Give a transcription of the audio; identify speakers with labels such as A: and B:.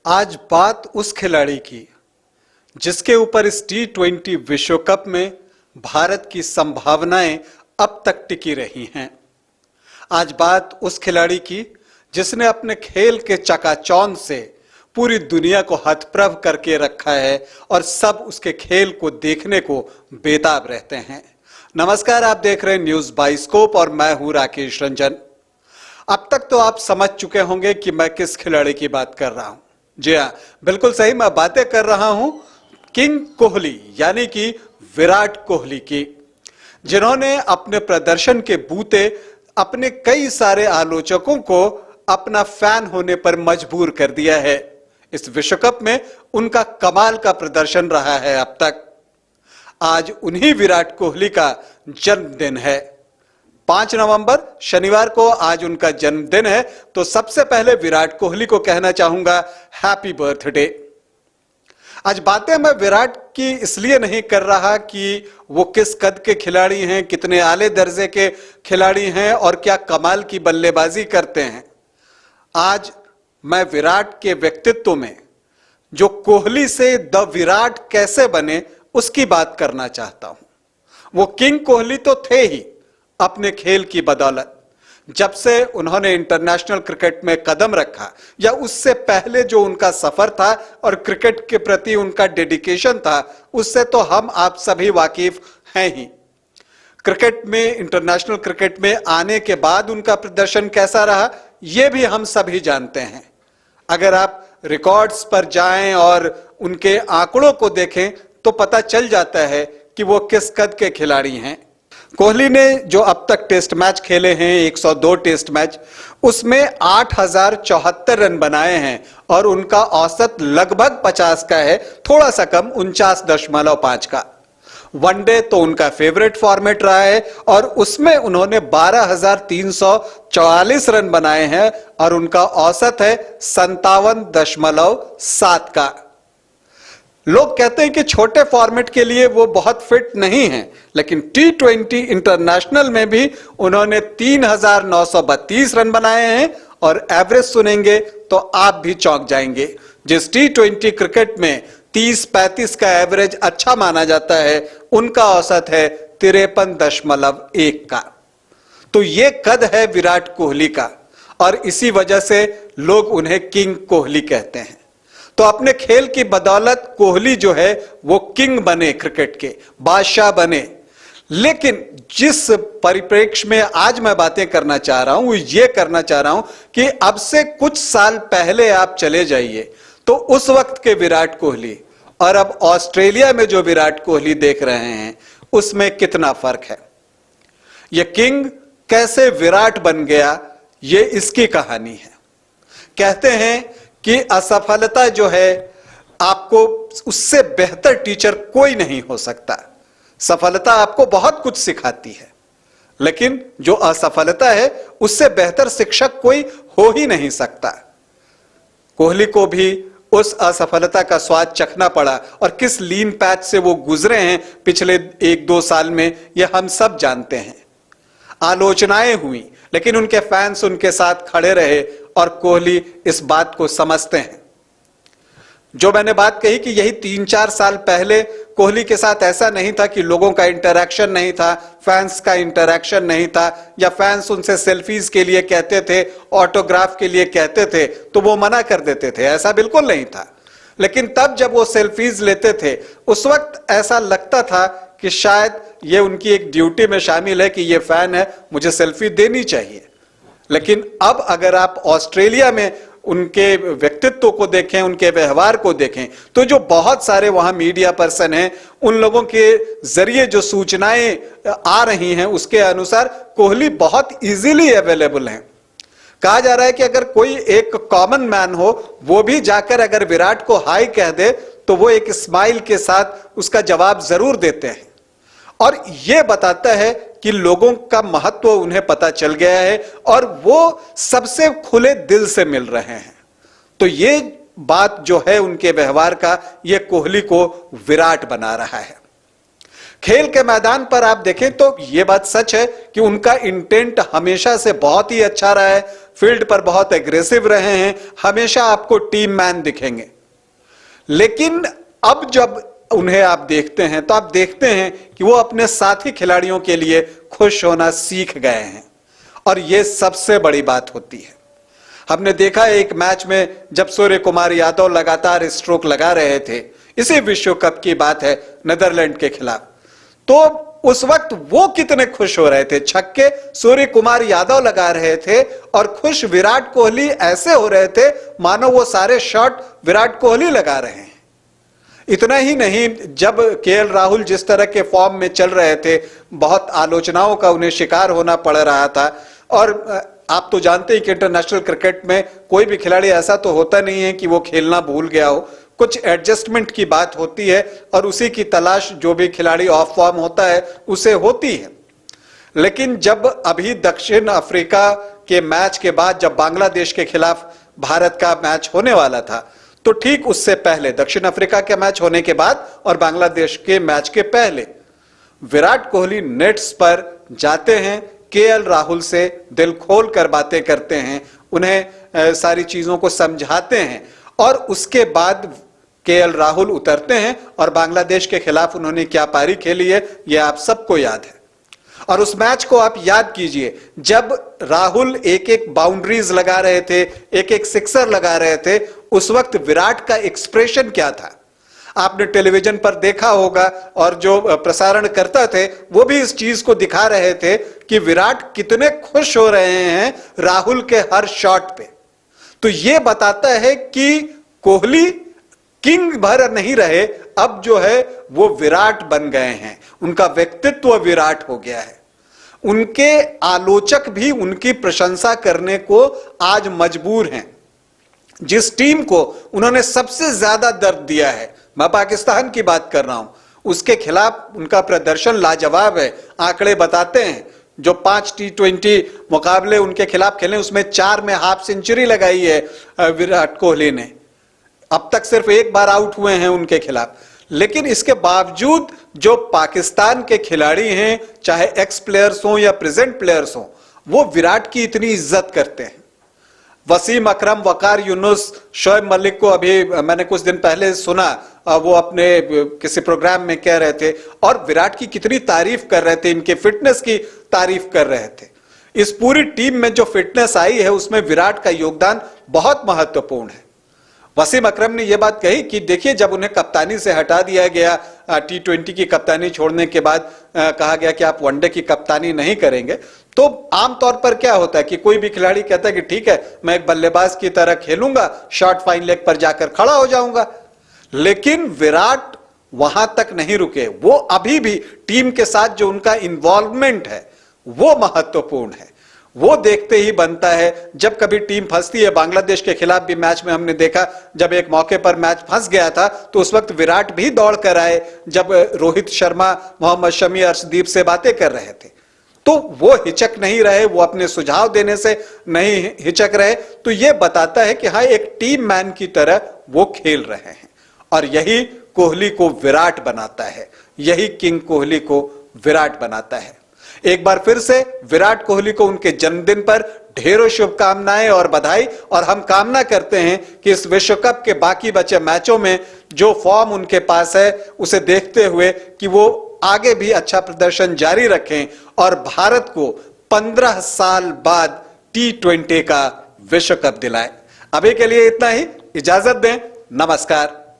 A: आज बात उस खिलाड़ी की जिसके ऊपर इस T20 विश्व कप में भारत की संभावनाएं अब तक टिकी रही हैं। आज बात उस खिलाड़ी की जिसने अपने खेल के चकाचौंध से पूरी दुनिया को हतप्रभ करके रखा है और सब उसके खेल को देखने को बेताब रहते हैं। नमस्कार, आप देख रहे हैं न्यूज बाइस्कोप और मैं हूं राकेश रंजन। अब तक तो आप समझ चुके होंगे कि मैं किस खिलाड़ी की बात कर रहा हूं। जी हाँ, बिल्कुल सही, मैं बातें कर रहा हूं किंग कोहली यानी कि विराट कोहली की, जिन्होंने अपने प्रदर्शन के बूते अपने कई सारे आलोचकों को अपना फैन होने पर मजबूर कर दिया है। इस विश्व कप में उनका कमाल का प्रदर्शन रहा है अब तक। आज उन्हीं विराट कोहली का जन्मदिन है। 5 नवंबर शनिवार को आज उनका जन्मदिन है, तो सबसे पहले विराट कोहली को कहना चाहूंगा हैप्पी बर्थडे। आज बातें मैं विराट की इसलिए नहीं कर रहा कि वो किस कद के खिलाड़ी हैं, कितने आले दर्जे के खिलाड़ी हैं और क्या कमाल की बल्लेबाजी करते हैं। आज मैं विराट के व्यक्तित्व में जो कोहली से द विराट कैसे बने उसकी बात करना चाहता हूं। वो किंग कोहली तो थे ही अपने खेल की बदौलत। जब से उन्होंने इंटरनेशनल क्रिकेट में कदम रखा या उससे पहले जो उनका सफर था और क्रिकेट के प्रति उनका डेडिकेशन था, उससे तो हम आप सभी वाकिफ हैं ही। क्रिकेट में, इंटरनेशनल क्रिकेट में आने के बाद उनका प्रदर्शन कैसा रहा, यह भी हम सभी जानते हैं। अगर आप रिकॉर्ड्स पर जाएं और उनके आंकड़ों को देखें तो पता चल जाता है कि वो किस कद के खिलाड़ी हैं। कोहली ने जो अब तक टेस्ट मैच खेले हैं, 102 टेस्ट मैच, उसमें 8074 रन बनाए हैं और उनका औसत लगभग 50 का है, थोड़ा सा कम 49.5 का। वनडे तो उनका फेवरेट फॉर्मेट रहा है और उसमें उन्होंने 12,344 रन बनाए हैं और उनका औसत है 57.7 का। लोग कहते हैं कि छोटे फॉर्मेट के लिए वो बहुत फिट नहीं हैं, लेकिन T20 इंटरनेशनल में भी उन्होंने 3,932 रन बनाए हैं और एवरेज सुनेंगे तो आप भी चौंक जाएंगे। जिस T20 क्रिकेट में 30-35 का एवरेज अच्छा माना जाता है, उनका औसत है 53.1 का। तो ये कद है विराट कोहली का और इसी वजह से लोग उन्हें किंग कोहली कहते हैं। तो अपने खेल की बदौलत कोहली जो है वो किंग बने, क्रिकेट के बादशाह बने। लेकिन जिस परिप्रेक्ष्य में आज मैं बातें करना चाह रहा हूं, ये करना चाह रहा हूं कि अब से कुछ साल पहले आप चले जाइए तो उस वक्त के विराट कोहली और अब ऑस्ट्रेलिया में जो विराट कोहली देख रहे हैं उसमें कितना फर्क है। यह किंग कैसे विराट बन गया, ये इसकी कहानी है। कहते हैं कि असफलता जो है, आपको उससे बेहतर टीचर कोई नहीं हो सकता। सफलता आपको बहुत कुछ सिखाती है, लेकिन जो असफलता है उससे बेहतर शिक्षक कोई हो ही नहीं सकता। कोहली को भी उस असफलता का स्वाद चखना पड़ा और किस लीन पैच से वो गुजरे हैं पिछले 1-2 साल में, यह हम सब जानते हैं। आलोचनाएं हुई, लेकिन उनके फैंस उनके साथ खड़े रहे और कोहली इस बात को समझते हैं। जो मैंने बात कही कि यही 3-4 साल पहले कोहली के साथ ऐसा नहीं था कि लोगों का इंटरैक्शन नहीं था, फैंस का इंटरैक्शन नहीं था, या फैंस उनसे सेल्फीज के लिए कहते थे, ऑटोग्राफ के लिए कहते थे तो वो मना कर देते थे, ऐसा बिल्कुल नहीं था। लेकिन तब जब वो सेल्फीज लेते थे उस वक्त ऐसा लगता था कि शायद ये उनकी एक ड्यूटी में शामिल है कि ये फैन है, मुझे सेल्फी देनी चाहिए। लेकिन अब अगर आप ऑस्ट्रेलिया में उनके व्यक्तित्व को देखें, उनके व्यवहार को देखें, तो जो बहुत सारे वहां मीडिया पर्सन हैं, उन लोगों के जरिए जो सूचनाएं आ रही हैं उसके अनुसार कोहली बहुत इजीली अवेलेबल हैं। कहा जा रहा है कि अगर कोई एक कॉमन मैन हो, वो भी जाकर अगर विराट को हाय कह दे तो वो एक स्माइल के साथ उसका जवाब जरूर देते हैं। और यह बताता है कि लोगों का महत्व उन्हें पता चल गया है और वो सबसे खुले दिल से मिल रहे हैं। तो ये बात जो है उनके व्यवहार का, ये कोहली को विराट बना रहा है। खेल के मैदान पर आप देखें तो यह बात सच है कि उनका इंटेंट हमेशा से बहुत ही अच्छा रहा है। फील्ड पर बहुत एग्रेसिव रहे हैं, हमेशा आपको टीम मैन दिखेंगे। लेकिन अब जब उन्हें आप देखते हैं तो आप देखते हैं कि वो अपने साथी खिलाड़ियों के लिए खुश होना सीख गए हैं, और ये सबसे बड़ी बात होती है। हमने देखा एक मैच में जब सूर्य कुमार यादव लगातार स्ट्रोक लगा रहे थे, इसी विश्व कप की बात है, नीदरलैंड के खिलाफ, तो उस वक्त वो कितने खुश हो रहे थे। छक्के सूर्य कुमार यादव लगा रहे थे और खुश विराट कोहली ऐसे हो रहे थे मानो वो सारे शॉट विराट कोहली लगा रहे हैं। इतना ही नहीं, जब केएल राहुल जिस तरह के फॉर्म में चल रहे थे, बहुत आलोचनाओं का उन्हें शिकार होना पड़ रहा था। और आप तो जानते हैं कि इंटरनेशनल क्रिकेट में कोई भी खिलाड़ी ऐसा तो होता नहीं है कि वो खेलना भूल गया हो, कुछ एडजस्टमेंट की बात होती है और उसी की तलाश जो भी खिलाड़ी ऑफ फॉर्म होता है उसे होती है। लेकिन जब अभी दक्षिण अफ्रीका के मैच के बाद जब बांग्लादेश के खिलाफ भारत का मैच होने वाला था, तो ठीक उससे पहले, दक्षिण अफ्रीका के मैच होने के बाद और बांग्लादेश के मैच के पहले, विराट कोहली नेट्स पर जाते हैं, केएल राहुल से दिल खोल कर बातें करते हैं, उन्हें सारी चीजों को समझाते हैं, और उसके बाद केएल राहुल उतरते हैं और बांग्लादेश के खिलाफ उन्होंने क्या पारी खेली है यह आप सबको याद है। और उस मैच को आप याद कीजिए, जब राहुल एक एक बाउंड्रीज लगा रहे थे, एक एक सिक्सर लगा रहे थे, उस वक्त विराट का एक्सप्रेशन क्या था आपने टेलीविजन पर देखा होगा, और जो प्रसारण करता थे वो भी इस चीज को दिखा रहे थे कि विराट कितने खुश हो रहे हैं राहुल के हर शॉट पे। तो ये बताता है कि कोहली किंग भर नहीं रहे, अब जो है वो विराट बन गए हैं, उनका व्यक्तित्व विराट हो गया है। उनके आलोचक भी उनकी प्रशंसा करने को आज मजबूर हैं। जिस टीम को उन्होंने सबसे ज्यादा दर्द दिया है, मैं पाकिस्तान की बात कर रहा हूं, उसके खिलाफ उनका प्रदर्शन लाजवाब है। आंकड़े बताते हैं, जो 5 T20 मुकाबले उनके खिलाफ खेले उसमें 4 में हाफ सेंचुरी लगाई है विराट कोहली ने। अब तक सिर्फ एक बार आउट हुए हैं उनके खिलाफ। लेकिन इसके बावजूद जो पाकिस्तान के खिलाड़ी हैं, चाहे एक्स प्लेयर्स हों या प्रेजेंट प्लेयर्स हों, वो विराट की इतनी इज्जत करते हैं। वसीम अकरम, वकार यूनुस, शोएब मलिक को अभी मैंने कुछ दिन पहले सुना, वो अपने किसी प्रोग्राम में कह रहे थे और विराट की कितनी तारीफ कर रहे थे, इनके फिटनेस की तारीफ कर रहे थे। इस पूरी टीम में जो फिटनेस आई है उसमें विराट का योगदान बहुत महत्वपूर्ण है। वसीम अकरम ने यह बात कही कि देखिए, जब उन्हें कप्तानी से हटा दिया गया, T20 की कप्तानी छोड़ने के बाद कहा गया कि आप वनडे की कप्तानी नहीं करेंगे, तो आमतौर पर क्या होता है कि कोई भी खिलाड़ी कहता है कि ठीक है, मैं एक बल्लेबाज की तरह खेलूंगा, शॉर्ट फाइन लेग पर जाकर खड़ा हो जाऊंगा। लेकिन विराट वहां तक नहीं रुके, वो अभी भी टीम के साथ जो उनका इन्वॉल्वमेंट है वो महत्वपूर्ण है। वो देखते ही बनता है जब कभी टीम फंसती है। बांग्लादेश के खिलाफ भी मैच में हमने देखा, जब एक मौके पर मैच फंस गया था तो उस वक्त विराट भी दौड़ कर आए, जब रोहित शर्मा, मोहम्मद शमी, अर्शदीप से बातें कर रहे थे, तो वो हिचक नहीं रहे, वो अपने सुझाव देने से नहीं हिचक रहे। तो ये बताता है कि हाँ, एक टीम मैन की तरह वो खेल रहे हैं, और यही कोहली को विराट बनाता है, यही किंग कोहली को विराट बनाता है। एक बार फिर से विराट कोहली को उनके जन्मदिन पर ढेरों शुभकामनाएं और बधाई, और हम कामना करते हैं कि इस विश्व कप के बाकी बचे मैचों में जो फॉर्म उनके पास है उसे देखते हुए कि वो आगे भी अच्छा प्रदर्शन जारी रखें और भारत को 15 साल बाद T20 का विश्व कप दिलाएं। अभी के लिए इतना ही, इजाजत दें, नमस्कार।